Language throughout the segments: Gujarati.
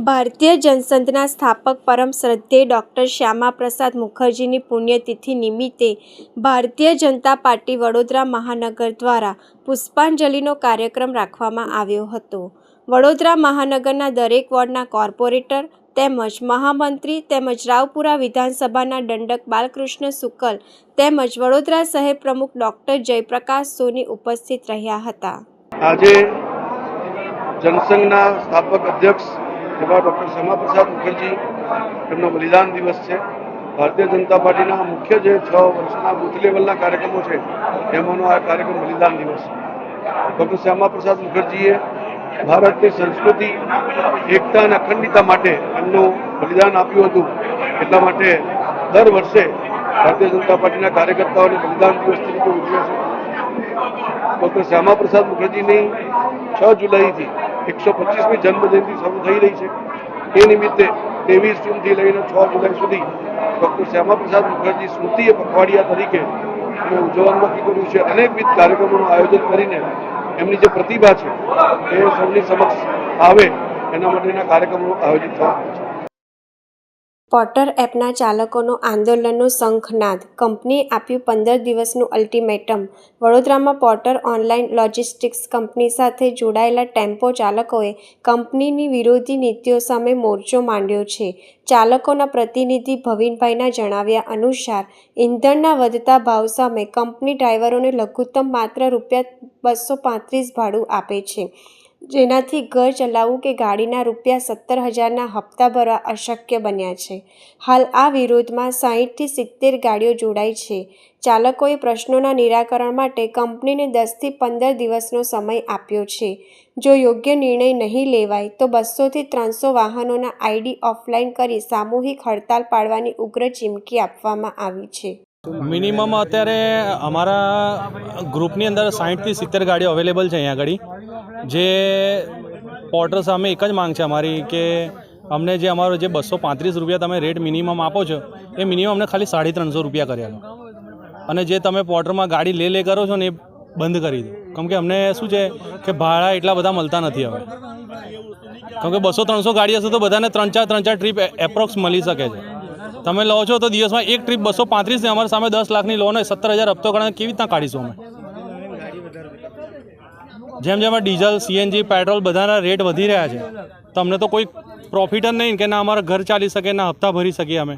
ભારતીય જનસંઘના સ્થાપક પરમ શ્રદ્ધેય ડૉક્ટર શ્યામા પ્રસાદ મુખર્જીની પુણ્યતિથિ નિમિત્તે ભારતીય જનતા પાર્ટી વડોદરા મહાનગર દ્વારા પુષ્પાંજલિનો કાર્યક્રમ રાખવામાં આવ્યો હતો. વડોદરા મહાનગરના દરેક વોર્ડના કોર્પોરેટર તેમજ મહામંત્રી તેમજ રાવપુરા વિધાનસભાના દંડક બાલકૃષ્ણ શુક્લ તેમજ વડોદરા શહેર પ્રમુખ ડૉક્ટર જયપ્રકાશ સોની ઉપસ્થિત રહ્યા હતા. આજે જનસંઘના સ્થાપક અધ્યક્ષ એવા ડૉક્ટર શ્યામા પ્રસાદ મુખર્જી એમનો બલિદાન દિવસ છે. ભારતીય જનતા પાર્ટીના મુખ્ય જે 6 વર્ષના બૂથ લેવલના કાર્યક્રમો છે એમાંનો આ કાર્યક્રમ બલિદાન દિવસ છે. ડૉક્ટર શ્યામા પ્રસાદ મુખર્જીએ ભારતની સંસ્કૃતિ, એકતા અને અખંડિતતા માટે એમનું બલિદાન આપ્યું હતું. એટલા માટે દર વર્ષે ભારતીય જનતા પાર્ટીના કાર્યકર્તાઓને બલિદાન દિવસ તરીકે ઉજવે છે. ડૉક્ટર શ્યામા પ્રસાદ મુખર્જીની 6 જુલાઈથી 125મી જન્મજયંતિ શરૂ થઈ રહી છે. એ નિમિત્તે 23 જૂનથી લઈને 6 જુલાઈ સુધી ડૉક્ટર શ્યામા પ્રસાદ મુખર્જી સ્મૃતિ પખવાડિયા તરીકે અમે ઉજવવાનું નક્કી કર્યું છે. અનેકવિધ કાર્યક્રમોનું આયોજન કરીને એમની જે પ્રતિભા છે એ સૌની સમક્ષ આવે એના માટેના કાર્યક્રમો આયોજિત થવાના છે. પોર્ટર એપના ચાલકોનો આંદોલનનો શંખનાદ. કંપનીએ આપ્યું 15 દિવસનું અલ્ટિમેટમ. વડોદરામાં પોર્ટર ઓનલાઈન લોજિસ્ટિક્સ કંપની સાથે જોડાયેલા ટેમ્પો ચાલકોએ કંપનીની વિરોધી નીતિઓ સામે મોરચો માંડ્યો છે. ચાલકોના પ્રતિનિધિ ભવિનભાઈના જણાવ્યા અનુસાર ઈંધણના વધતા ભાવ સામે કંપની ડ્રાઈવરોને લઘુત્તમ માત્ર ₹235 ભાડું આપે છે, જેનાથી ઘર ચલાવવું કે ગાડીના ₹17,000ના હપ્તા ભરવા અશક્ય બન્યા છે. હાલ આ વિરોધમાં 60થી 70 ગાડીઓ જોડાઈ છે. ચાલકોએ પ્રશ્નોના નિરાકરણ માટે કંપનીને 10થી 15 દિવસનો સમય આપ્યો છે. જો યોગ્ય નિર્ણય નહીં લેવાય તો 200થી 300 વાહનોના આઈડી ઓફલાઈન કરી સામૂહિક હડતાલ પાડવાની ઉગ્ર ચીમકી આપવામાં આવી છે. મિનિમમ અત્યારે અમારા ગ્રુપની અંદર 60થી 70 ગાડીઓ અવેલેબલ છે અહીંયા આગળ. જે પોર્ટર સામે એક જ માંગ છે અમારી કે અમને જે અમારો જે ₹235 તમે રેટ મિનિમમ આપો છો એ મિનિમમ અમને ખાલી ₹350 કર્યા લો. અને જે તમે પોર્ટરમાં ગાડી લે કરો છો ને એ બંધ કરી દો. કેમ કે અમને શું છે કે ભાડા એટલા બધા મળતા નથી હવે. કેમ કે 200-300 ગાડી હશે તો બધાને 3-4 ટ્રીપ એપ્રોક્સ મળી શકે છે. તમે લો છો તો દિવસમાં એક ટ્રીપ 235 ને અમારી સામે 10 લાખની લોન હોય, 17,000 હપ્તો ગણે કેવી રીતના કાઢીશું અમે? જેમ જેમ ડીઝલ, CNG, પેટ્રોલ બધાના રેટ વધી રહ્યા છે તો અમને તો કોઈ પ્રોફિટ જ નહીં કે ના અમારા ઘર ચાલી શકે, ના હપ્તા ભરી શકીએ અમે.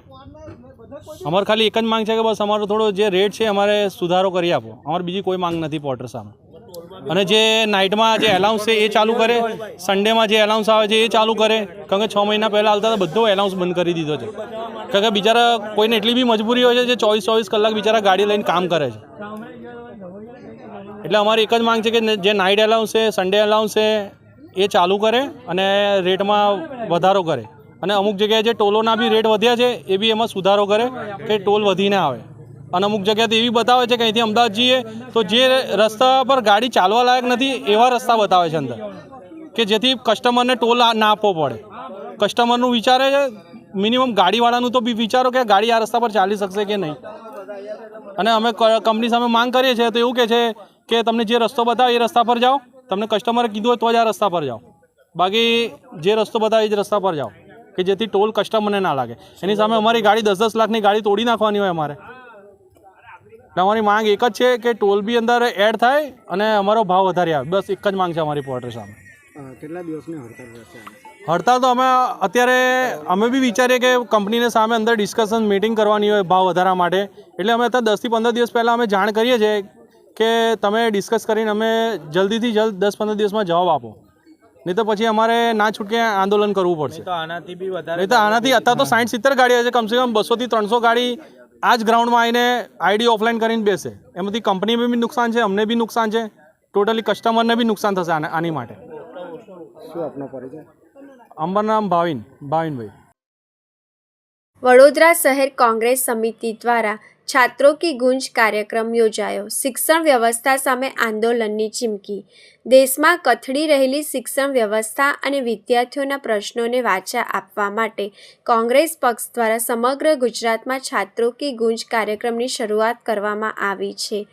અમારે ખાલી એક જ માંગ છે કે બસ અમારો થોડો જે રેટ છે અમારે સુધારો કરી આપો. અમારે બીજી કોઈ માંગ નથી પોર્ટર સામે. અને જે નાઇટમાં જે એલાઉન્સ છે એ ચાલુ કરે, સન્ડેમાં જે એલાઉન્સ આવે છે એ ચાલુ કરે. કારણ કે 6 મહિના પહેલાં આવતા હતા બધો એલાઉન્સ બંધ કરી દીધો છે. કારણ કે બિચારા કોઈને એટલી બી મજબૂરી હોય છે જે 24 કલાક બિચારા ગાડી લઈને કામ કરે છે. એટલે અમારી એક જ માંગ છે કે જે નાઇટ એલાઉન્સ છે, સન્ડે એલાઉન્સ છે એ ચાલુ કરે અને રેટમાં વધારો કરે. અને અમુક જગ્યાએ જે ટોલોના બી રેટ વધ્યા છે એ બી એમાં સુધારો કરે કે ટોલ વધીને આવે. અને અમુક જગ્યાએ એવી બતાવે છે કે અહીંથી અમદાવાદ જઈએ તો જે રસ્તા પર ગાડી ચાલવા લાયક નથી એવા રસ્તા બતાવે છે અંદર, કે જેથી કસ્ટમરને ટોલ ના આપવો પડે. કસ્ટમરનું વિચારે છે, મિનિમમ ગાડીવાળાનું તો બી વિચારો કે ગાડી આ રસ્તા પર ચાલી શકશે કે નહીં. અને અમે કંપની સામે માંગ કરીએ છીએ તો એવું કહે છે કે તમને જે રસ્તો બતાવે એ રસ્તા પર જાઓ, તમને કસ્ટમરે કીધું હોય તો જ આ રસ્તા પર જાઓ, બાકી જે રસ્તો બતાવે એ જ રસ્તા પર જાઓ, કે જેથી ટોલ કસ્ટમરને ના લાગે. એની સામે અમારી ગાડી 10-10 લાખની ગાડી તોડી નાખવાની હોય અમારે. એટલે અમારી માંગ એક જ છે કે ટોલ બી અંદર એડ થાય અને અમારો ભાવ વધારે આવે. બસ એક જ માંગ છે અમારી પોર્ટર સામે. કેટલા દિવસની હડતાલ રહેશે? હડતાલ તો અત્યારે અમે બી વિચારીએ કે કંપનીને સામે અંદર ડિસ્કશન મીટિંગ કરવાની હોય ભાવ વધારવા માટે. એટલે અમે અત્યારે 10થી 15 દિવસ પહેલાં અમે જાણ કરીએ છીએ કે તમે ડિસ્કસ કરીને અમે જલ્દીથી જલ્દ 10-15 દિવસમાં જવાબ આપો, નહીં તો પછી અમારે ના છૂટકે આંદોલન કરવું પડશે. આનાથી બી વધારે, નહીં તો આનાથી અત્યારે તો 60-70 ગાડી હશે, કમસે કમ 200થી 300 ગાડી આ જ ગ્રાઉન્ડમાં આવીને આઈડી ઓફલાઈન કરીને બેસે. એમાંથી કંપનીને બી નુકસાન છે, અમને બી નુકસાન છે, ટોટલી કસ્ટમરને બી નુકસાન થશે આની માટે. શું આપનો પરિચય? અમારું નામ ભાવિનભાઈ. વડોદરા શહેર કોંગ્રેસ સમિતિ દ્વારા छात्रों की गूंज कार्यक्रम योजायो। शिक्षण व्यवस्था सामे आंदोलननी चीमकी। देशમાં કથળી રહેલી શિક્ષણ વ્યવસ્થા અને વિદ્યાર્થીઓના પ્રશ્નોને વાચા આપવા માટે કોંગ્રેસ પક્ષ દ્વારા સમગ્ર ગુજરાતમાં છાત્રો કી ગૂંજ કાર્યક્રમની શરૂઆત કરવામાં આવી છે।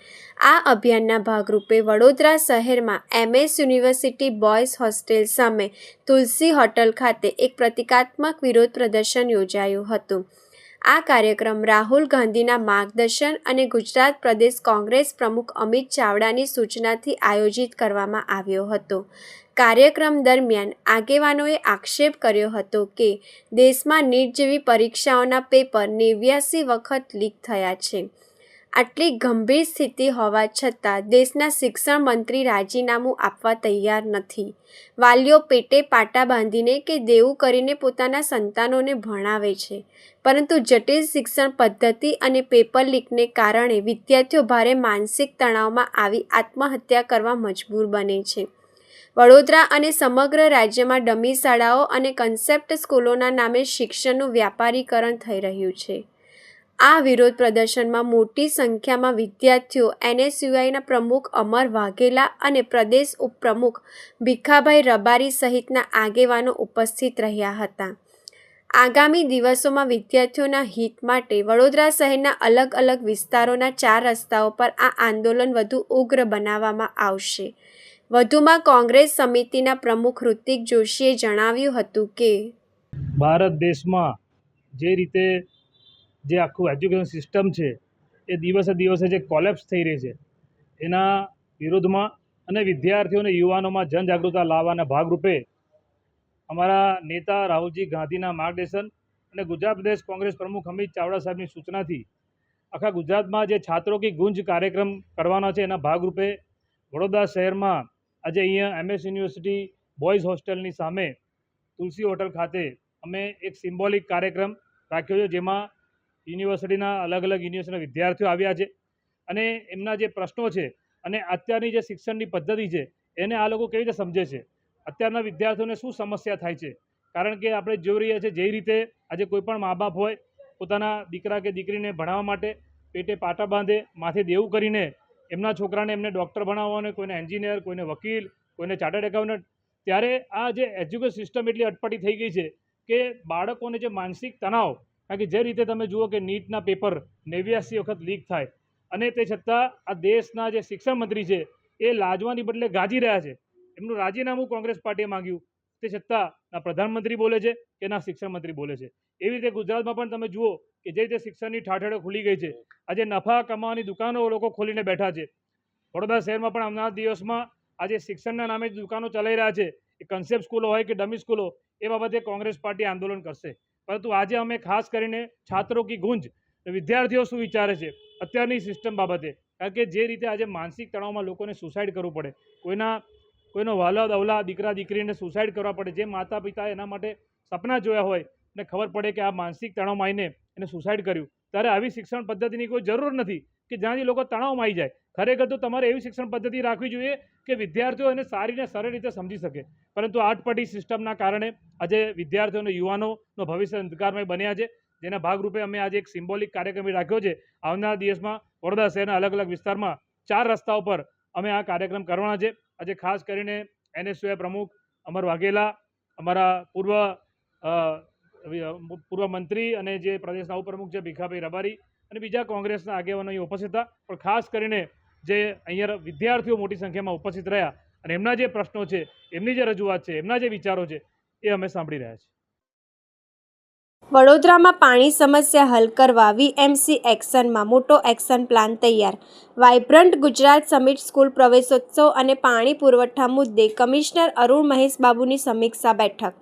આ અભિયાનના ભાગરૂપે વડોદરા શહેરમાં MS યુનિવર્સિટી બોયઝ હોસ્ટેલ સામે તુલસી હોટલ ખાતે એક પ્રતિકાત્મક વિરોધ પ્રદર્શન યોજાયું હતું। આ કાર્યક્રમ રાહુલ ગાંધીના માર્ગદર્શન અને ગુજરાત પ્રદેશ કોંગ્રેસ પ્રમુખ અમિત ચાવડાની સૂચનાથી આયોજિત કરવામાં આવ્યો હતો। કાર્યક્રમ દરમિયાન આગેવાનોએ આક્ષેપ કર્યો હતો કે દેશમાં નીટ જેવી પરીક્ષાઓના પેપર 89 વખત લીક થયા છે। આટલી ગંભીર સ્થિતિ હોવા છતાં દેશના શિક્ષણ મંત્રી રાજીનામું આપવા તૈયાર નથી। વાલીઓ પેટે પાટા બાંધીને કે દેવું કરીને પોતાના સંતાનોને ભણાવે છે, પરંતુ જટિલ શિક્ષણ પદ્ધતિ અને પેપર લીકને કારણે વિદ્યાર્થીઓ ભારે માનસિક તણાવમાં આવી આત્મહત્યા કરવા મજબૂર બને છે। વડોદરા અને સમગ્ર રાજ્યમાં ડમી શાળાઓ અને કન્સેપ્ટ સ્કૂલોના નામે શિક્ષણનું વ્યાપારીકરણ થઈ રહ્યું છે। આ વિરોધ પ્રદર્શનમાં મોટી સંખ્યામાં વિદ્યાર્થીઓ, NSUIના પ્રમુખ અમર વાઘેલા અને પ્રદેશ ઉપપ્રમુખ ભીખાભાઈ રબારી સહિતના આગેવાનો ઉપસ્થિત રહ્યા હતા। આગામી દિવસોમાં વિદ્યાર્થીઓના હિત માટે વડોદરા શહેરના અલગ અલગ વિસ્તારોના 4 રસ્તાઓ પર આ આંદોલન વધુ ઉગ્ર બનાવવામાં આવશે। વધુમાં કોંગ્રેસ સમિતિના પ્રમુખ ઋતિક જોશીએ જણાવ્યું હતું કે ભારત દેશમાં જે રીતે જે આખું એજ્યુકેશન સિસ્ટમ છે એ દિવસે દિવસે જે કોલેપ્સ થઈ રહી છે એના વિરોધમાં અને વિદ્યાર્થીઓને યુવાનોમાં જનજાગૃતતા લાવવાના ભાગરૂપે અમારા નેતા રાહુલજી ગાંધીના માર્ગદર્શન અને ગુજરાત પ્રદેશ કોંગ્રેસ પ્રમુખ અમિત ચાવડા સાહેબની સૂચનાથી આખા ગુજરાતમાં જે છાત્રો કી ગુંજ કાર્યક્રમ કરવાનો છે એના ભાગરૂપે વડોદરા શહેરમાં આજે અહીંયા MS યુનિવર્સિટી બોયઝ હોસ્ટેલની સામે તુલસી હોટલ ખાતે અમે એક સિમ્બોલિક કાર્યક્રમ રાખ્યો છે, જેમાં યુનિવર્સિટીના અલગ અલગ યુનિવર્સિટીના વિદ્યાર્થીઓ આવ્યા છે અને એમના જે પ્રશ્નો છે અને અત્યારની જે શિક્ષણની પદ્ધતિ છે એને આ લોકો કેવી રીતે સમજે છે, અત્યારના વિદ્યાર્થીઓને શું સમસ્યા થાય છે। કારણ કે આપણે જોઈ રહ્યા છીએ જે રીતે આજે કોઈ પણ મા બાપ હોય પોતાના દીકરા કે દીકરીને ભણાવવા માટે પેટે પાટા બાંધે, માથે દેવું કરીને એમના છોકરાને એમને ડૉક્ટર બનાવવાનો, કોઈને એન્જિનિયર, કોઈને વકીલ, કોઈને ચાર્ટર્ડ એકાઉન્ટન્ટ, ત્યારે આ જે એજ્યુકેશન સિસ્ટમ એટલી અટપટી થઈ ગઈ છે કે બાળકોને જે માનસિક તણાવ, કારણ કે જે રીતે તમે જુઓ કે નીટના પેપર 89 વખત લીક થાય અને તે છતાં આ દેશના જે શિક્ષણ મંત્રી છે એ લાજવાની બદલે ગાજી રહ્યા છે। એમનું રાજીનામું કોંગ્રેસ પાર્ટીએ માંગ્યું, તે છતાં ના પ્રધાનમંત્રી બોલે છે કે ના શિક્ષણ મંત્રી બોલે છે। એવી રીતે ગુજરાતમાં પણ તમે જુઓ કે જે રીતે શિક્ષણની ઠાઠેડો ખુલી ગઈ છે, આજે નફા કમાવાની દુકાનો લોકો ખોલીને બેઠા છે। વડોદરા શહેરમાં પણ આવનારા દિવસમાં આજે શિક્ષણના નામે દુકાનો ચલાવી રહ્યા છે, એ કન્સેપ્ટ સ્કૂલો હોય કે ડમી સ્કૂલો, એ બાબતે કોંગ્રેસ પાર્ટી આંદોલન કરશે। પરંતુ આજે અમે ખાસ કરીને છાત્રો કી ગુંજ, વિદ્યાર્થીઓ શું વિચારે છે અત્યારની સિસ્ટમ બાબતે, કારણ કે જે રીતે આજે માનસિક તણાવમાં લોકોને સુસાઇડ કરવું પડે, કોઈનો વહાલા દવલા દીકરા દીકરીને સુસાઇડ કરવા પડે, જે માતા પિતા એના માટે સપના જોયા હોય ને ખબર પડે કે આ માનસિક તણાવમાં આવીને એને સુસાઇડ કર્યું, ત્યારે આવી શિક્ષણ પદ્ધતિની કોઈ જરૂર નથી કે જ્યાંથી લોકો તણાવમાં આવી જાય। ખરેખર તો તમારે એવી શિક્ષણ પદ્ધતિ રાખવી જોઈએ કે વિદ્યાર્થીઓ એને સારી ને સરળ રીતે સમજી શકે, પરંતુ આટપટી સિસ્ટમના કારણે આજે વિદ્યાર્થીઓ અને યુવાનોનો ભવિષ્ય અંધકારમય બન્યા છે, જેના ભાગરૂપે અમે આજે એક સિમ્બોલિક કાર્યક્રમ રાખ્યો છે। આવનારા દિવસમાં વડોદરા શહેરના અલગ અલગ વિસ્તારમાં 4 રસ્તાઓ પર અમે આ કાર્યક્રમ કરવાના છે। આજે ખાસ કરીને NSUI પ્રમુખ અમર વાઘેલા, અમારા પૂર્વ મંત્રી અને જે પ્રદેશના ઉપપ્રમુખ છે ભીખાભાઈ રબારી અને બીજા કોંગ્રેસના આગેવાનો અહીં ઉપસ્થિત હતા, પણ ખાસ કરીને જે અહીંયા વિદ્યાર્થીઓ મોટી સંખ્યામાં ઉપસ્થિત રહ્યા અને એમના જે પ્રશ્નો છે, એમની જે રજૂઆત છે, એમના જે વિચારો છે એ અમે સાંભળી રહ્યા છીએ। વડોદરામાં પાણી સમસ્યા હલ કરવા VMC એક્શનમાં મોટો એક્શન પ્લાન તૈયાર। વાઇબ્રન્ટ ગુજરાત સમિટ સ્કૂલ પ્રવેશોત્સવ અને પાણી પુરવઠા મુદ્દે કમિશનર અરુણ મહેશ બાબુની સમીક્ષા બેઠક।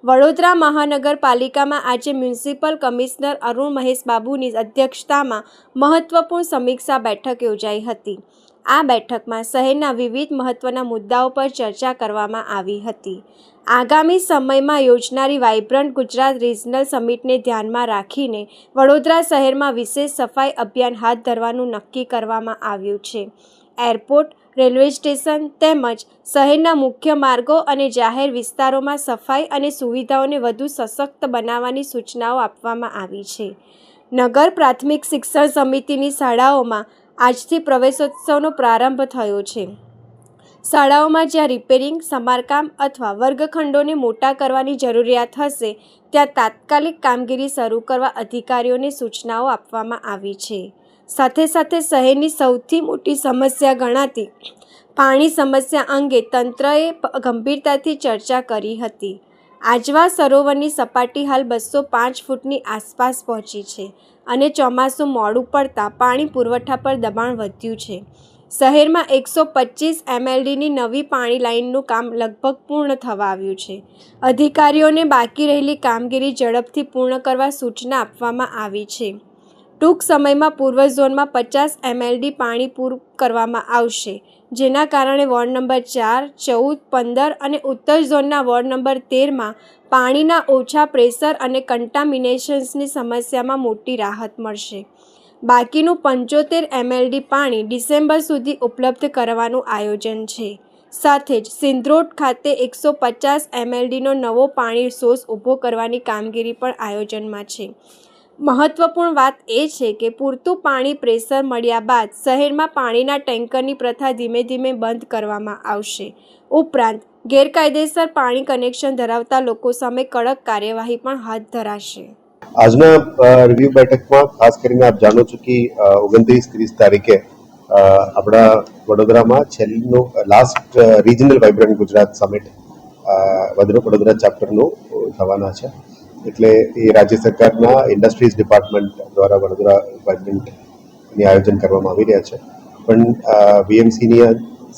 વડોદરા મહાનગરપાલિકામાં આજે મ્યુનિસિપલ કમિશનર અરુણ મહેશ બાબુની અધ્યક્ષતામાં મહત્વપૂર્ણ સમીક્ષા બેઠક યોજાઈ હતી। આ બેઠકમાં શહેરના વિવિધ મહત્વના મુદ્દાઓ પર ચર્ચા કરવામાં આવી હતી। આગામી સમયમાં યોજનારી વાઇબ્રન્ટ ગુજરાત રિજનલ સમિટને ધ્યાનમાં રાખીને વડોદરા શહેરમાં વિશેષ સફાઈ અભિયાન હાથ ધરવાનું નક્કી કરવામાં આવ્યું છે। એરપોર્ટ, રેલવે સ્ટેશન તેમજ શહેરના મુખ્ય માર્ગો અને જાહેર વિસ્તારોમાં સફાઈ અને સુવિધાઓને વધુ સશક્ત બનાવવાની સૂચનાઓ આપવામાં આવી છે। નગર પ્રાથમિક શિક્ષણ સમિતિની શાળાઓમાં આજથી પ્રવેશોત્સવનો પ્રારંભ થયો છે. શાળાઓમાં જ્યાં રિપેરિંગ, સમારકામ અથવા વર્ગખંડોને મોટા કરવાની જરૂરિયાત હશે ત્યાં તાત્કાલિક કામગીરી શરૂ કરવા અધિકારીઓને સૂચનાઓ આપવામાં આવી છે. સાથે સાથે શહેરની સૌથી મોટી સમસ્યા ગણાતી પાણી સમસ્યા અંગે તંત્રએ ગંભીરતાથી ચર્ચા કરી હતી. આજવા સરોવરની સપાટી હાલ 205 ફૂટની આસપાસ પહોંચી છે અને ચોમાસું મોડું પડતા પાણી પુરવઠા પર દબાણ વધ્યું છે. શહેરમાં 125 MLDની નવી પાણી લાઇનનું કામ લગભગ પૂર્ણ થવા આવ્યું છે. અધિકારીઓને બાકી રહેલી કામગીરી ઝડપથી પૂર્ણ કરવા સૂચના આપવામાં આવી છે. ટૂંક સમયમાં પૂર્વ ઝોનમાં 50 MLD પાણી પૂરું કરવામાં આવશે, જેના કારણે વોર્ડ નંબર 4, 14, 15 અને ઉત્તર ઝોનના વોર્ડ નંબર 13માં પાણીના ઓછા પ્રેશર અને કન્ટામિનેશન્સની સમસ્યામાં મોટી રાહત મળશે. બાકીનું 75 MLD પાણી ડિસેમ્બર સુધી ઉપલબ્ધ કરવાનું આયોજન છે. સાથે જ સિંધરોડ ખાતે 150 MLDનો નવો પાણી સોર્સ ઊભો કરવાની કામગીરી પણ આયોજનમાં છે. મહત્વપૂર્ણ વાત એ છે કે પૂરતું પાણી પ્રેશર મળ્યા બાદ શહેરમાં પાણીના ટેન્કરની પ્રથા ધીમે ધીમે બંધ કરવામાં આવશે. ઉપરાંત ગેરકાયદેસર પાણી કનેક્શન ધરાવતા લોકો સામે કડક કાર્યવાહી પણ હાથ ધરાશે. આજના રિવ્યુ બેઠકમાં ખાસ કરીને આપ જાણો છો કે 29-30 તારીખે આપણા વડોદરામાં છેલ્લું last regional vibrant Gujarat summit Vadodara ચેપ્ટરનું થવાના છે. એટલે એ રાજ્ય સરકારના ઇન્ડસ્ટ્રીઝ ડિપાર્ટમેન્ટ દ્વારા વડોદરા વાઇબ્રન્ટની આયોજન કરવામાં આવી રહ્યા છે. પણ વીએમસીની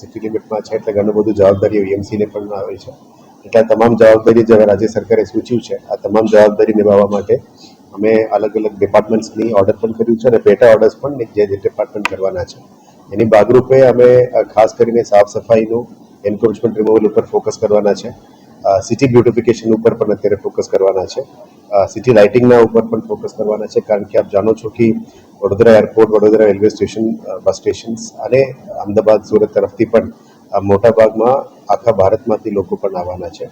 સિટી લિમિટમાં છે એટલે ઘણું બધું જવાબદારી વીએમસીને પણ આવે છે. એટલે આ તમામ જવાબદારી જે રાજ્ય સરકારે સૂચ્યું છે આ તમામ જવાબદારી નિભાવવા માટે અમે અલગ અલગ ડિપાર્ટમેન્ટ્સની ઓર્ડર પણ કર્યું છે અને પેટા ઓર્ડર્સ પણ જે ડિપાર્ટમેન્ટ કરવાના છે. એની ભાગરૂપે અમે ખાસ કરીને સાફ સફાઈનું એન્ક્રોચમેન્ટ રિમૂવલ ઉપર ફોકસ કરવાના છે. સિટી બ્યુટિફિકેશન ઉપર પણ અત્યારે ફોકસ કરવાના છે. સિટી લાઇટિંગના ઉપર પણ ફોકસ કરવાના છે, કારણ કે આપ જાણો છો કે Vadodara airport, Vadodara railway station, bus stations અને અમદાવાદ, સુરત તરફથી પણ મોટા ભાગમાં આખા ભારતમાંથી લોકો પણ આવવાના છે.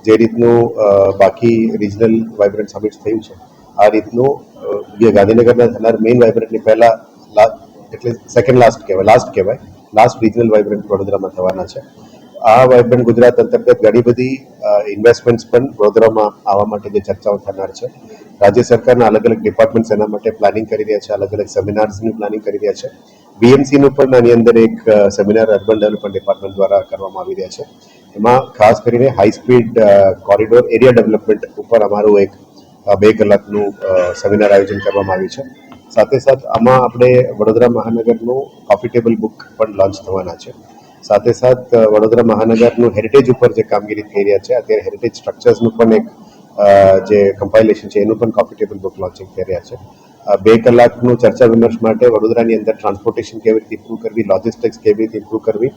જે રીતનું બાકી રિજનલ વાઇબ્રન્ટ સમિટ થયું છે આ રીતનું ગાંધીનગરના થનાર મેઇન વાઇબ્રન્ટની પહેલા એટલે સેકન્ડ લાસ્ટ રિજનલ વાઇબ્રન્ટ વડોદરામાં થવાના છે. આ વાઇબ્રન્ટ ગુજરાત અંતર્ગત ઘણી બધી ઇન્વેસ્ટમેન્ટ્સ પણ વડોદરામાં આવવા માટે જે ચર્ચાઓ થનાર છે. રાજ્ય સરકારના અલગ અલગ ડિપાર્ટમેન્ટ્સ એના માટે પ્લાનિંગ કરી રહ્યા છે, અલગ અલગ સેમિનાર્સની પ્લાનિંગ કરી રહ્યા છે. બીએમસીનું પણ આની અંદર એક સેમિનાર અર્બન ડેવલપમેન્ટ ડિપાર્ટમેન્ટ દ્વારા કરવામાં આવી રહ્યા છે. એમાં ખાસ કરીને high speed corridor area development ઉપર અમારું એક 2 કલાકનું સેમિનાર આયોજન કરવામાં આવ્યું છે. સાથે સાથ આમાં આપણે વડોદરા મહાનગરનું કોફી ટેબલ બુક પણ લોન્ચ થવાના છે. સાથે સાથ વડોદરા મહાનગરનું હેરિટેજ ઉપર જે કામગીરી થઈ રહ્યા છે અત્યારે હેરિટેજ સ્ટ્રક્ચર્સનું પણ એક જે કમ્પાઇલેશન છે એનું પણ કોફી ટેબલ બુક લોન્ચિંગ થઈ રહ્યા છે. 2 કલાકનું ચર્ચા વિમર્શ માટે વડોદરાની અંદર ટ્રાન્સપોર્ટેશન કેવી રીતે ઇમ્પ્રૂવ કરવી, લોજિસ્ટિક્સ કેવી રીતે ઇમ્પ્રૂવ કરવી,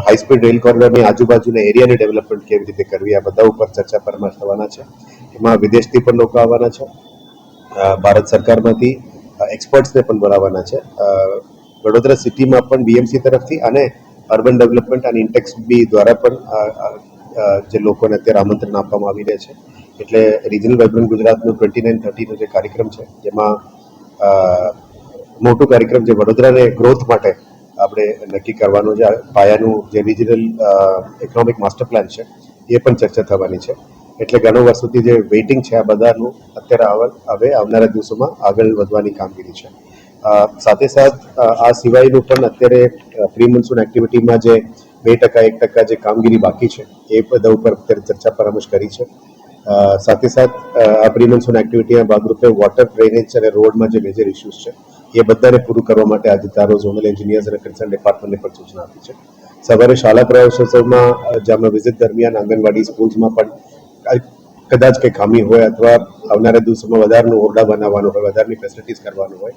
હાઈ સ્પીડ રેલ કોરિડોરની આજુબાજુના એરિયાની ડેવલપમેન્ટ કેવી રીતે કરવી, આ બધા ઉપર ચર્ચા પરામર્શ થવાના છે. એમાં વિદેશથી પણ લોકો આવવાના છે, ભારત સરકારમાંથી એક્સપર્ટ્સને પણ બોલાવવાના છે. વડોદરા સિટીમાં પણ બીએમસી તરફથી અને અર્બન ડેવલપમેન્ટ અને ઇન્ટેક્સ બી દ્વારા પણ જે લોકોને અત્યારે આમંત્રણ આપવામાં આવી રહ્યા છે. એટલે રિજનલ વાઇબ્રન્ટ ગુજરાતનું 29-30નો જે કાર્યક્રમ છે જેમાં મોટું કાર્યક્રમ જે વડોદરાને ગ્રોથ માટે આપણે નક્કી કરવાનો જે પાયાનું જે રિજનલ ઇકોનોમિક માસ્ટર પ્લાન છે એ પણ ચર્ચા થવાની છે. એટલે ઘણા વર્ષોથી જે વેઇટિંગ છે આ બધાનું અત્યારે હવે આવનારા દિવસોમાં આગળ વધવાની કામગીરી છે. સાથે સાથ આ સિવાયનું પણ અત્યારે પ્રી મોન્સૂન એક્ટિવિટીમાં જે 2%, 1% જે કામગીરી બાકી છે એ બધા ઉપર અત્યારે ચર્ચા પરામર્શ કરી છે. સાથે સાથ આ પ્રી મોન્સૂન એક્ટિવિટીના ભાગરૂપે વોટર, ડ્રેનેજ અને રોડમાં જે મેજર ઇસ્યુઝ છે એ બધાને પૂરું કરવા માટે આજે તારો ઝોનલ એન્જિનિયર્સ અને કન્સર્ન ડિપાર્ટમેન્ટને પણ સૂચના આપી છે. સવારે શાળા પ્રવેશોત્સવમાં જેમાં વિઝિટ દરમિયાન આંગણવાડી સ્કૂલ્સમાં પણ કદાચ કંઈ ખામી હોય અથવા આવનારા દિવસોમાં વધારાનું ઓરડા બનાવવાનું હોય, વધારાની ફેસિલિટીઝ કરવાનું હોય,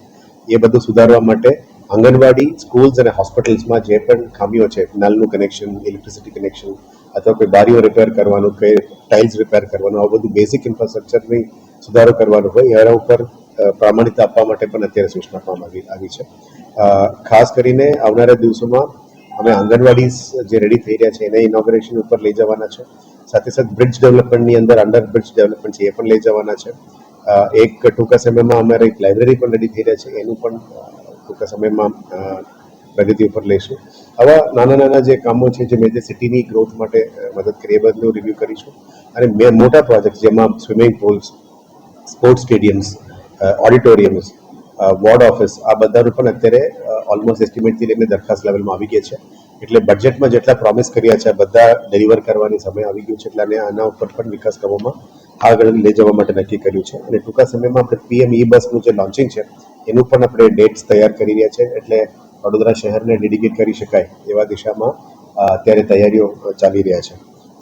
એ બધું સુધારવા માટે આંગણવાડી, સ્કૂલ્સ અને હોસ્પિટલ્સમાં જે પણ ખામીઓ છે, નલનું કનેક્શન, ઇલેક્ટ્રિસિટી કનેક્શન અથવા કોઈ બારીઓ રિપેર કરવાનું, કોઈ ટાઇલ્સ રિપેર કરવાનું, આ બધું બેઝિક ઇન્ફ્રાસ્ટ્રક્ચરની સુધારો કરવાનું હોય એના ઉપર પ્રામાણિકતા આપવા માટે પણ અત્યારે સૂચના આપવામાં આવી છે. ખાસ કરીને આવનારા દિવસોમાં અમે આંગણવાડી જે રેડી થઈ રહ્યા છે એને ઇનોગ્રેશન ઉપર લઈ જવાના છે. સાથે સાથે બ્રિજ ડેવલપમેન્ટની અંદર અંડર બ્રિજ ડેવલપમેન્ટ છે એ પણ લઈ જવાના છે. એક ટૂંકા સમયમાં અમારે એક લાઇબ્રેરી પણ રેડી થઈ રહ્યા છે, એનું પણ ટૂંકા સમયમાં પ્રગતિ ઉપર લઈશું. આવા નાના નાના જે કામો છે જે મેજર સિટીની ગ્રોથ માટે મદદ કરી એ બધું રિવ્યૂ કરીશું. અને મોટા પ્રોજેક્ટ જેમાં swimming pools, sports stadiums, auditoriums, ward office, આ બધાનું પણ અત્યારે ઓલમોસ્ટ એસ્ટિમેટથી લઈને દરખાસ્ત લેવલમાં આવી ગયા છે. એટલે બજેટમાં જેટલા પ્રોમિસ કર્યા છે બધા ડિલિવર કરવાની સમય આવી ગયું છે. એટલે આના ઉપર પણ વિકાસ કરવામાં આગળ લઈ જવા માટે નક્કી કર્યું છે. અને ટૂંકા સમયમાં આપણે PM E-બસનું જે લોન્ચિંગ છે એનું પણ આપણે ડેટ્સ તૈયાર કરી રહ્યા છે. એટલે વડોદરા શહેરને ડેડિકેટ કરી શકાય એવા દિશામાં અત્યારે તૈયારીઓ ચાલી રહ્યા છે.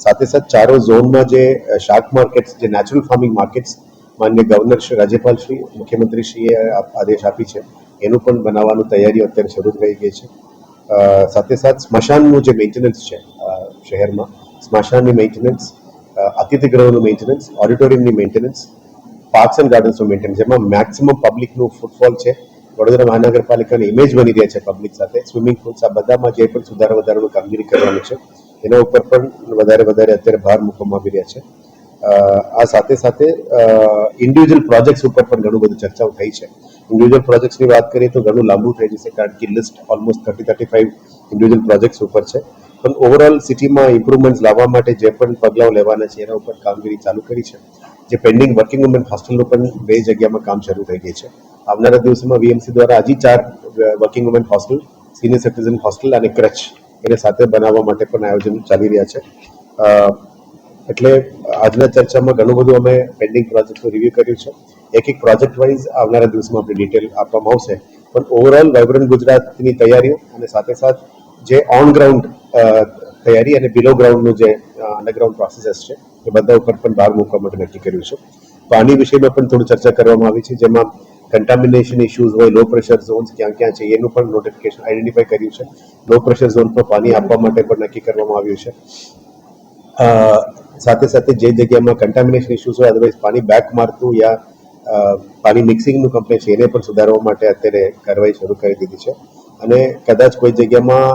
સાથે સાથે ચારો ઝોનમાં જે શાક માર્કેટ્સ, જે નેચરલ ફાર્મિંગ માર્કેટ્સ માન્ય ગવર્નર શ્રી, રાજ્યપાલ શ્રી, મુખ્યમંત્રીશ્રીએ આદેશ આપી છે એનું પણ બનાવવાનું તૈયારીઓ અત્યારે શરૂ થઈ ગઈ છે. સાથે સાથે સ્મશાનનું જે મેન્ટેનન્સ છે શહેરમાં, સ્મશાનની મેન્ટેનન્સ, અતિથિગૃહોનું મેન્ટેનન્સ, ઓડિટોરિયમની મેન્ટેનન્સ, પાર્ક્સ એન્ડ ગાર્ડન્સનું મેન્ટેનન્સ, જેમાં મેક્સિમમ પબ્લિકનું ફૂટફોલ છે. વડોદરા મહાનગરપાલિકાની ઇમેજ બની રહ્યા છે પબ્લિક સાથે. સ્વિમિંગ પુલ્સ, આ બધામાં જે પણ વધારાનું કામગીરી કરવાનું છે એના ઉપર પણ વધારે અત્યારે ભાર મૂકવામાં આવી રહ્યા છે. આ સાથે સાથે ઇન્ડિવિજ્યુઅલ પ્રોજેક્ટ્સ ઉપર પણ ઘણું બધું ચર્ચાઓ થઈ છે. ઇન્ડિવિજ્યુઅલ પ્રોજેક્ટ્સની વાત કરીએ તો ઘણું લાંબુ થઈ જશે, કારણ કે લિસ્ટ ઓલમોસ્ટ 30-35 ઇન્ડિવિજ્યુઅલ પ્રોજેક્ટ્સ ઉપર છે. પણ ઓવરઓલ સિટીમાં ઇમ્પ્રુવમેન્ટ્સ લાવવા માટે જે પણ પગલાઓ લેવાના છે એના ઉપર કામગીરી ચાલુ કરી છે. જે પેન્ડિંગ વર્કિંગ વુમેન હોસ્ટેલનું પણ 2 જગ્યામાં કામ શરૂ થઈ ગઈ છે. આવનારા દિવસોમાં VMC દ્વારા હજી 4 working women hostel, senior citizen hostel અને ક્રચ એને સાથે બનાવવા માટે પણ આયોજન ચાલી રહ્યા છે. એટલે આજના ચર્ચામાં ઘણું બધું અમે પેન્ડિંગ પ્રોજેક્ટનું રિવ્યૂ કર્યું છે. એક પ્રોજેક્ટ વાઇઝ આવનારા દિવસમાં આપણી ડિટેલ આપવામાં આવશે. પણ ઓવરઓલ વાઇબ્રન્ટ ગુજરાતની તૈયારીઓ અને સાથે જે ઓન ગ્રાઉન્ડ તૈયારી અને બિલો ગ્રાઉન્ડનું જે અંડરગ્રાઉન્ડ પ્રોસેસ છે એ બધા ઉપર પણ ભાર મૂકવા માટે નક્કી કર્યું છે. પાણી વિષયમાં પણ થોડી ચર્ચા કરવામાં આવી છે, જેમાં કન્ટામિનેશન ઇશ્યુઝ હોય, લો પ્રેશર ઝોન્સ ક્યાં ક્યાં છે એનું પણ નોટિફિકેશન આઈડેન્ટિફાઈ કર્યું છે. લો પ્રેશર ઝોન પર પાણી આપવા માટે પણ નક્કી કરવામાં આવ્યું છે. સાથે જે જગ્યામાં કન્ટામિનેશન ઇશ્યુઝ હોય, અદરવાઇઝ પાણી બેક મારતું યા પાણી મિક્સિંગનું કમ્પ્લેન છે એને પણ સુધારવા માટે અત્યારે કાર્યવાહી શરૂ કરી દીધી છે. અને કદાચ કોઈ જગ્યામાં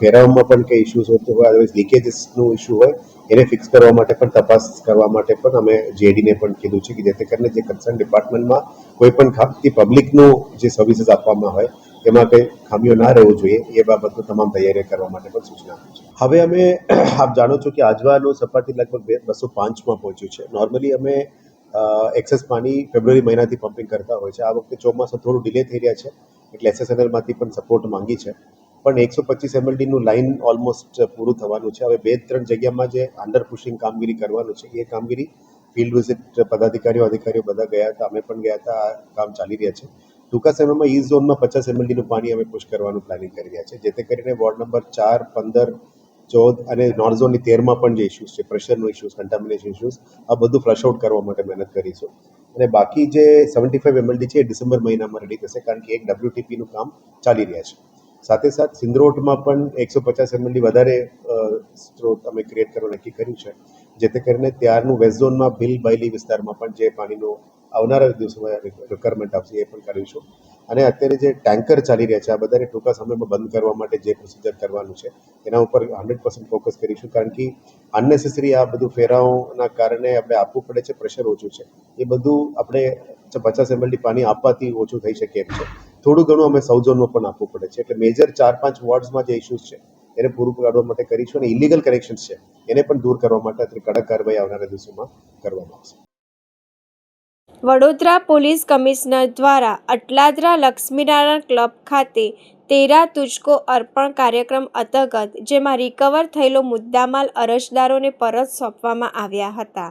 ફેરવવામાં પણ કંઈ ઇશ્યુઝ હોતો હોય, અદરવાઇઝ લીકેજીસનું ઇશ્યુ હોય એને ફિક્સ કરવા માટે પણ તપાસ કરવા માટે પણ અમે JDને પણ કીધું છે કે જેથી કરીને જે કન્સર્ન ડિપાર્ટમેન્ટમાં કોઈ પણ ખામતી પબ્લિકનું જે સર્વિસીસ આપવામાં હોય એમાં કંઈ ખામીઓ ના રહેવું જોઈએ એ બાબતની તમામ તૈયારીઓ કરવા માટે પણ સૂચના આપી છે. હવે અમે આપ જાણો છો કે આજવાનું સપાટી લગભગ 205માં પહોંચ્યું છે. નોર્મલી અમે એક્સેસ પાણી ફેબ્રુઆરી મહિનાથી પમ્પિંગ કરતા હોય છે. આ વખતે ચોમાસું થોડું ડિલે થઈ રહ્યા છે એટલે SSNLમાંથી પણ સપોર્ટ માંગી છે. પણ 125 MLDનું લાઇન ઓલમોસ્ટ પૂરું થવાનું છે. હવે 2-3 જગ્યામાં જે અંડર પુશિંગ કામગીરી કરવાનું છે એ કામગીરી ફિલ્ડ વિઝિટ અધિકારીઓ બધા ગયા હતા, અમે પણ ગયા હતા. આ કામ ચાલી રહ્યા છે. ટૂંકા સમયમાં ઈ ઝોનમાં 50 MLDનું પાણી અમે પુશ કરવાનું પ્લાનિંગ કરી રહ્યા છે, જેથી કરીને વોર્ડ નંબર 4, 15, 14 અને નોર્થ ઝોનની 13માં પણ જે ઇસ્યુઝ છે, પ્રેશરનો ઇસ્યુઝ, કન્ટામિનેશન ઇસ્યુઝ, આ બધું ફ્લશ આઉટ કરવા માટે મહેનત કરીશું. અને બાકી જે 75 MLD છે એ ડિસેમ્બર મહિનામાં રેડી થશે, કારણ કે એક WTPનું કામ ચાલી રહ્યા છે. સાથે સિંદરોટમાં પણ 150 MLD વધારે સ્ત્રોત અમે ક્રિએટ કરવા નક્કી કર્યું છે, જેથી કરીને ત્યારનું વેસ્ટ ઝોનમાં ભીલ બાયલી વિસ્તારમાં પણ જે પાણીનું આવનારા દિવસોમાં રિક્વાયરમેન્ટ આવશે એ પણ કરીશું. અને અત્યારે જે ટેન્કર ચાલી રહ્યા છે આ બધાને ટૂંકા સમયમાં બંધ કરવા માટે જે પ્રોસિજર કરવાનું છે એના ઉપર 100% ફોકસ કરીશું, કારણ કે અનનેસેસરી આ બધું ફેરાઓના કારણે આપણે આપવું પડે છે, પ્રેશર ઓછું છે. એ બધું આપણે 50 MLD પાણી આપવાથી ઓછું થઈ શકે એમ છે. થોડું ઘણું અમે સાઉથ ઝોનમાં પણ આપવું પડે છે. એટલે મેજર 4-5 વોર્ડ્સમાં જે ઇસ્યુઝ છે એને પૂરું પાડવા માટે કરીશું. અને ઇલીગલ કનેક્શન્સ છે એને પણ દૂર કરવા માટે કડક કાર્યવાહી આવનારા દિવસોમાં કરવામાં આવશે. વડોદરા પોલીસ કમિશનર દ્વારા અટલાદરા લક્ષ્મીનારાયણ ક્લબ ખાતે 13 તુજકો અર્પણ કાર્યક્રમ અંતર્ગત જેમાં રિકવર થયેલો મુદ્દામાલ અરજદારોને પરત સોંપવામાં આવ્યા હતા.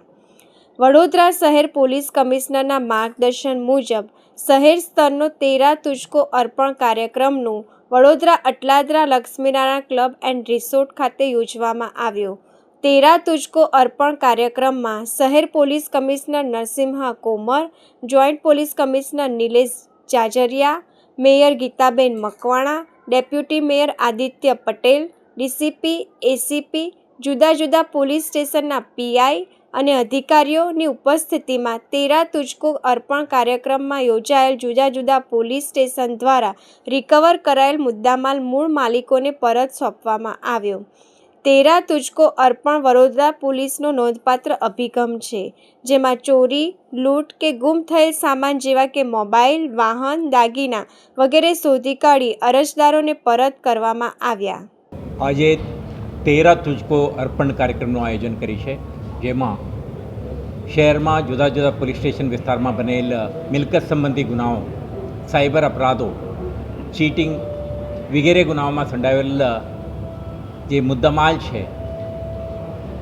વડોદરા શહેર પોલીસ કમિશનરના માર્ગદર્શન મુજબ શહેર સ્તરનો 13 તુજકો અર્પણ કાર્યક્રમનું Vadodara Atladara Laxminarayan club and resort ખાતે યોજવામાં આવ્યો. 13 તુજકો અર્પણ કાર્યક્રમમાં શહેર police commissioner Narsinh Komar, joint police commissioner Nilesh Jajaria, mayor Gitaben Makwana, deputy mayor Aditya Patel, DCP, ACP, જુદા જુદા પોલીસ સ્ટેશનના PI અને અધિકારીઓની ઉપસ્થિતિમાં 13 તુજકો અર્પણ કાર્યક્રમમાં યોજાયેલ જુદા જુદા પોલીસ સ્ટેશન દ્વારા રિકવર કરાયેલ મુદ્દામાલ મૂળ માલિકોને પરત સોંપવામાં આવ્યો. તેરા તુજકો અર્પણ વડોદરા પોલીસનો નોંધપાત્ર અભિગમ છે, જેમાં ચોરી, લૂંટ કે ગુમ થયેલ સામાન જેવા કે મોબાઈલ, વાહન, દાગીના વગેરે શોધી કાઢી અરજદારોને પરત કરવામાં આવ્યા. આજે તેરા તુજકો અર્પણ કાર્યક્રમનું આયોજન કરી છે, જેમાં શહેરમાં જુદા જુદા પોલીસ સ્ટેશન વિસ્તારમાં બનેલ મિલકત સંબંધી ગુનાઓ, સાયબર અપરાધો, ચીટિંગ વગેરે ગુનાઓમાં સંડાવેલ જે મુદ્દામાલ છે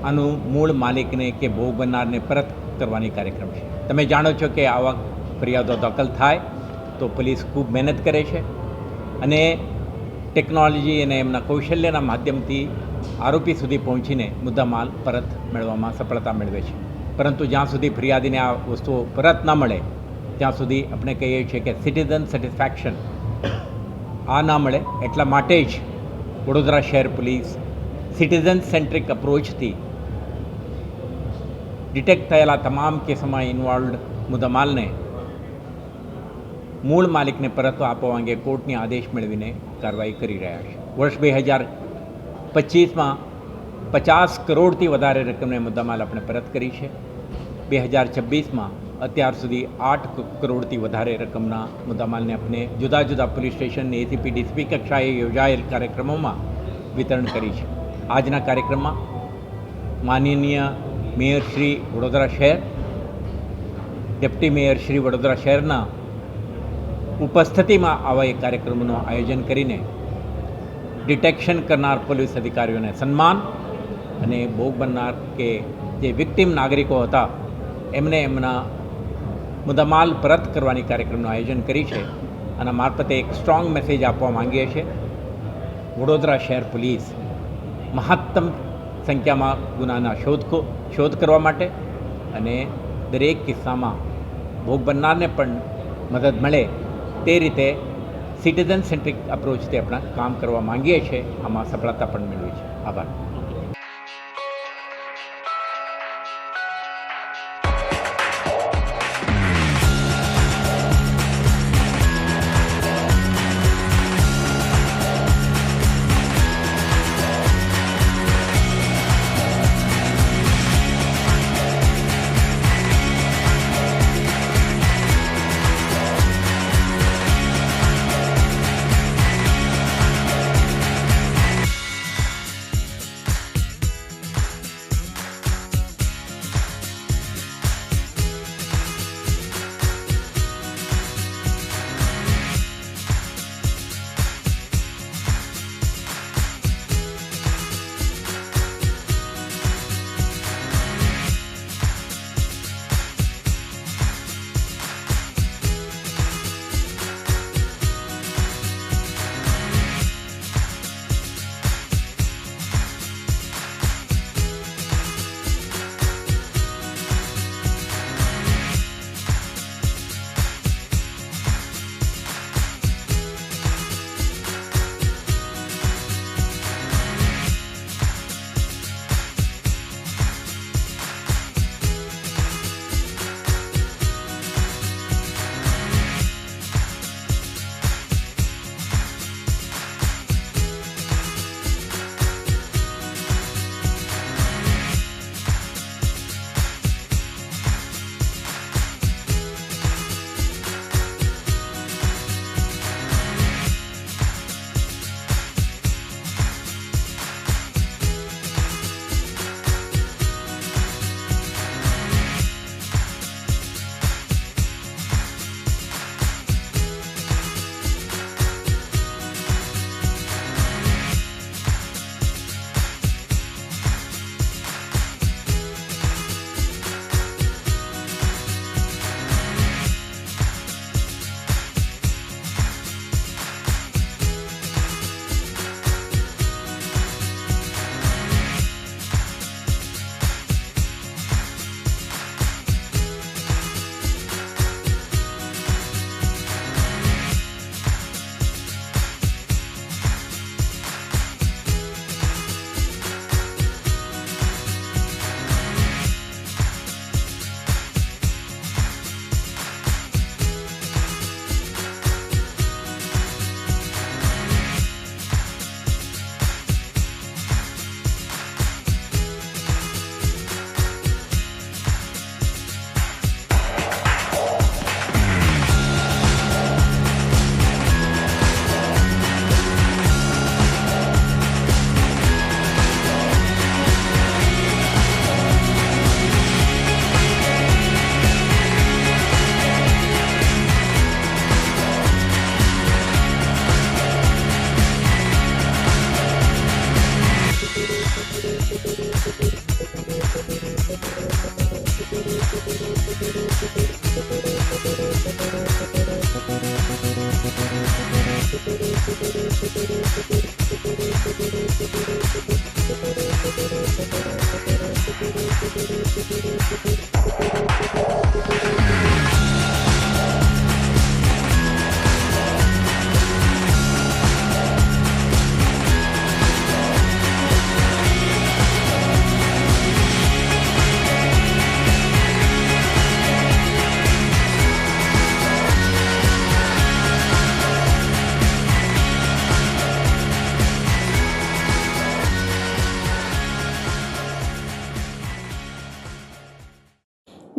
આનું મૂળ માલિકને કે ભોગ બનનારને પરત કરવાની કાર્યક્રમ છે. તમે જાણો છો કે આવા ફરિયાદો દાખલ થાય તો પોલીસ ખૂબ મહેનત કરે છે અને ટેકનોલોજી અને એમના કૌશલ્યના માધ્યમથી આરોપી સુધી પહોંચીને મુદ્દામાલ પરત મેળવવામાં સફળતા મેળવે છે. પરંતુ જ્યાં સુધી ફરિયાદીને આ વસ્તુઓ પરત ન મળે ત્યાં સુધી આપણે કહીએ છીએ કે સિટીઝન સેટિસ્ફેક્શન આ ના મળે. એટલા માટે જ વડોદરા શહેર પોલીસ સિટીઝન સેન્ટ્રિક અપ્રોચથી ડિટેક્ટ થયેલા તમામ કેસોમાં ઇન્વોલ્વડ મુદ્દામાલને મૂળ માલિકને પરત આપવા અંગે કોર્ટની આદેશ મેળવીને કાર્યવાહી કરી રહ્યા છે. વર્ષ 2025માં 50 કરોડથી વધારે રકમને મુદ્દામાલ આપણે પરત કરી છે. 2026માં અત્યાર સુધી 8 કરોડથી વધારે રકમના મુદ્દામાલને આપણે જુદા જુદા પોલીસ સ્ટેશન એસીપી ડીસીપી કક્ષાએ યોજાયેલ કાર્યક્રમોમાં વિતરણ કરી છે. આજના કાર્યક્રમમાં માનનીય મેયર શ્રી વડોદરા શહેર, ડેપ્યુટી મેયર શ્રી વડોદરા શહેરના ઉપસ્થિતિમાં આવા એક કાર્યક્રમનું આયોજન કરીને ડિટેક્શન કરનાર પોલીસ અધિકારીઓને સન્માન અને ભોગ બનનાર કે જે વિક્ટિમ નાગરિકો હતા એમને એમના મુદ્દામાલ પરત કરવાની કાર્યક્રમનું આયોજન કરી છે. આના મારફતે એક સ્ટ્રોંગ મેસેજ આપવા માંગીએ છીએ. વડોદરા શહેર પોલીસ મહત્તમ સંખ્યામાં ગુનાના શોધ કરવા માટે અને દરેક કિસ્સામાં ભોગ બનનારને પણ મદદ મળે તે રીતે સિટીઝન સેન્ટ્રિક અપ્રોચથી આપણા કામ કરવા માંગીએ છીએ. આમાં સફળતા પણ મેળવી છે. આભાર.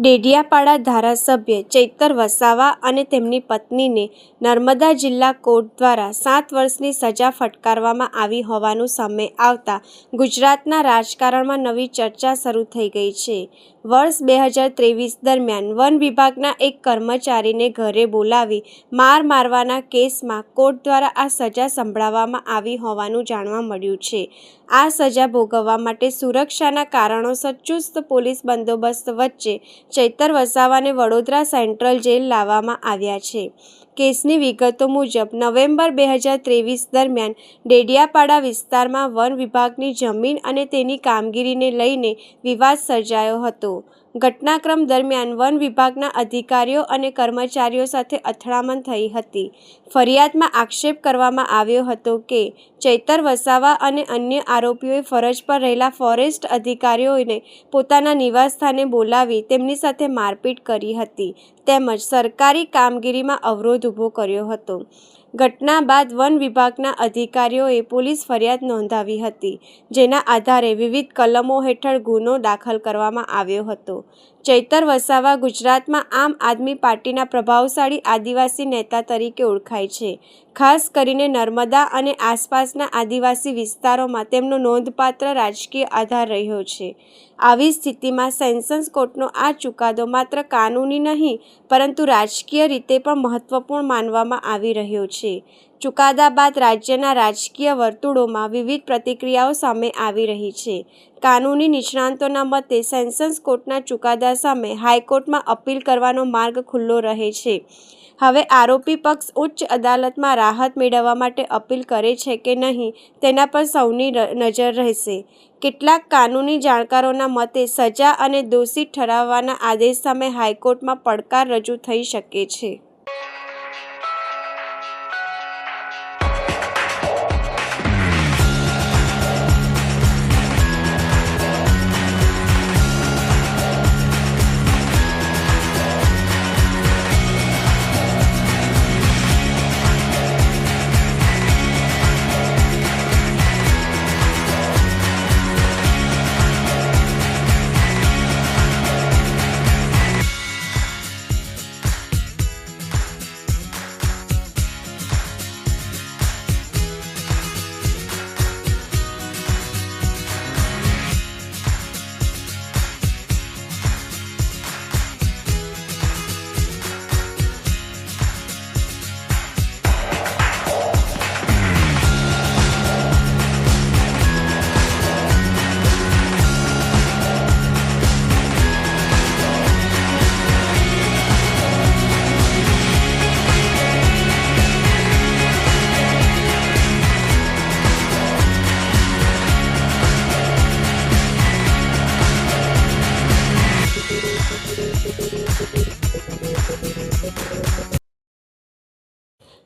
ડેડિયાપાડા ધારાસભ્ય ચૈતર વસાવા અને તેમની પત્નીને નર્મદા જિલ્લા કોર્ટ દ્વારા 7 વર્ષની સજા ફટકારવામાં આવી હોવાનું સામે આવતા ગુજરાતના રાજકારણમાં નવી ચર્ચા શરૂ થઈ ગઈ છે. વર્ષ 2023 દરમિયાન વન વિભાગના એક કર્મચારીને ઘરે બોલાવી મારવાના કેસમાં કોર્ટ દ્વારા આ સજા સંભળાવવામાં આવી હોવાનું જાણવા મળ્યું છે. આ સજા ભોગવવા માટે સુરક્ષાના કારણોસર ચુસ્ત પોલીસ બંદોબસ્ત વચ્ચે ચૈતર વસાવાને વડોદરા સેન્ટ્રલ જેલ લાવવામાં આવ્યા છે. કેસની વિગતો મુજબ નવેમ્બર 2023 દરમિયાન ડેડિયાપાડા વિસ્તારમાં વન વિભાગની જમીન અને તેની કામગીરીને લઈને વિવાદ સર્જાયો હતો. ઘટનાક્રમ દરમિયાન વન વિભાગના અધિકારીઓ અને કર્મચારીઓ સાથે અથડામણ થઈ હતી. ફરિયાદમાં આક્ષેપ કરવામાં આવ્યો હતો કે ચૈતર વસાવા અને અન્ય આરોપીઓએ ફરજ પર રહેલા ફોરેસ્ટ અધિકારીઓને પોતાના નિવાસસ્થાને બોલાવી તેમની સાથે મારપીટ કરી હતી તેમજ સરકારી કામગીરીમાં અવરોધ ઊભો કર્યો હતો. ઘટના બાદ વન વિભાગના અધિકારીઓએ પોલીસ ફરિયાદ નોંધાવી હતી, જેના આધારે વિવિધ કલમો હેઠળ ગુનો દાખલ કરવામાં આવ્યો હતો. ચૈતર વસાવા ગુજરાતમાં આમ આદમી પાર્ટીના પ્રભાવશાળી આદિવાસી નેતા તરીકે ઓળખાય છે. ખાસ કરીને નર્મદા અને આસપાસના આદિવાસી વિસ્તારોમાં તેમનો નોંધપાત્ર રાજકીય આધાર રહ્યો છે. આવી સ્થિતિમાં સેશન્સ કોર્ટનો આ ચુકાદો માત્ર કાનૂની નહીં પરંતુ રાજકીય રીતે પણ મહત્વપૂર્ણ માનવામાં આવી રહ્યો છે. ચુકાદા બાદ રાજ્યના રાજકીય વર્તુળોમાં વિવિધ પ્રતિક્રિયાઓ સામે આવી રહી છે. કાનૂની નિષ્ણાંતોના મતે સેશન્સ કોર્ટના ચુકાદા સામે હાઈકોર્ટમાં અપીલ કરવાનો માર્ગ ખુલ્લો રહે છે. હવે આરોપી પક્ષ ઉચ્ચ અદાલતમાં રાહત મેળવવા માટે અપીલ કરે છે કે નહીં તેના પર સૌની નજર રહેશે. કેટલાક કાનૂની જાણકારોના મતે સજા અને દોષિત ઠરાવવાના આદેશ સામે હાઈકોર્ટમાં પડકાર રજૂ થઈ શકે છે.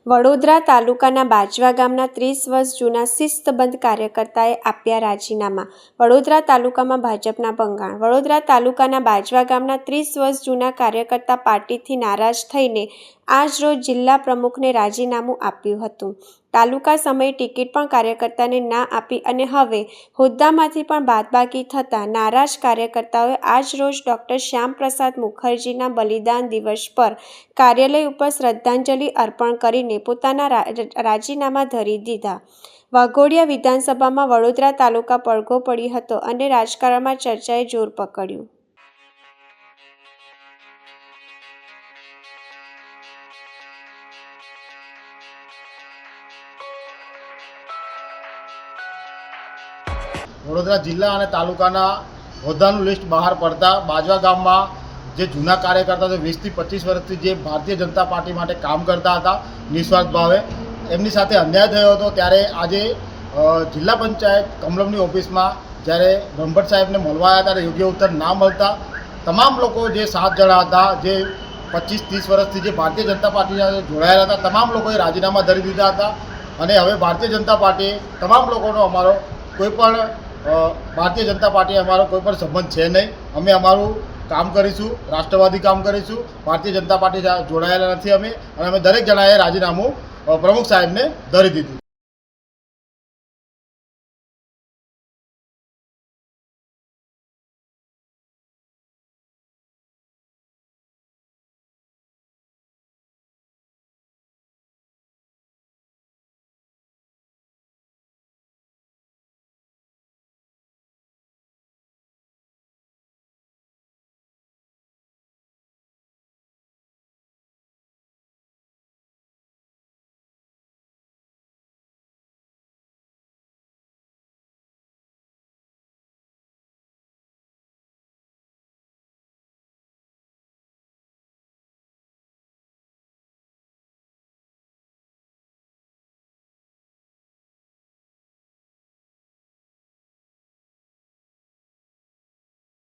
વડોદરા તાલુકાના બાજવા ગામના 30 વર્ષ જૂના શિસ્તબદ્ધ કાર્યકર્તાએ આપ્યા રાજીનામા. વડોદરા તાલુકામાં ભાજપના ભંગાણ. વડોદરા તાલુકાના બાજવા ગામના 30 વર્ષ જૂના કાર્યકર્તા પાર્ટીથી નારાજ થઈને આજ રોજ જિલ્લા પ્રમુખને રાજીનામું આપ્યું હતું. તાલુકા સમયે ટિકિટ પણ કાર્યકર્તાને ના આપી અને હવે હોદ્દામાંથી પણ બાદબાકી થતાં નારાજ કાર્યકર્તાઓએ આજ રોજ ડૉક્ટર શ્યામપ્રસાદ મુખર્જીના બલિદાન દિવસ પર કાર્યાલય ઉપર શ્રદ્ધાંજલિ અર્પણ કરીને પોતાના રાજીનામા ધરી દીધા. વાઘોડિયા વિધાનસભામાં વડોદરા તાલુકા પડઘો પડી હતો અને રાજકારણમાં ચર્ચાએ જોર પકડ્યું. વડોદરા જિલ્લા અને તાલુકાના હોદ્દાનું લિસ્ટ બહાર પડતા બાજવા ગામમાં જે જૂના કાર્યકર્તા છે 20 થી 25 વર્ષથી જે ભારતીય જનતા પાર્ટી માટે કામ કરતા હતા નિસ્વાર્થ ભાવે, એમની સાથે અન્યાય થયો હતો. ત્યારે આજે જિલ્લા પંચાયત કમલમની ઓફિસમાં જ્યારે બ્રહ્મભટ્ટ સાહેબને મળવા આવ્યા ત્યારે યોગ્ય ઉત્તર ના મળતા તમામ લોકો જે 7 જણા હતા, જે 25-30 વર્ષથી જે ભારતીય જનતા પાર્ટી સાથે જોડાયેલા હતા, તમામ લોકોએ રાજીનામા ધરી દીધા હતા અને હવે ભારતીય જનતા પાર્ટી તમામ લોકોનો અમારો કોઈ પણ ભારતીય જનતા પાર્ટી અમારો કોઈ પણ સંબંધ છે નહીં. અમે અમારું કામ કરીશું, રાષ્ટ્રવાદી કામ કરીશું. ભારતીય જનતા પાર્ટી જોડાયેલા નથી અમે, અને અમે દરેક જણાએ રાજીનામું પ્રમુખ સાહેબને ધરી દીધું.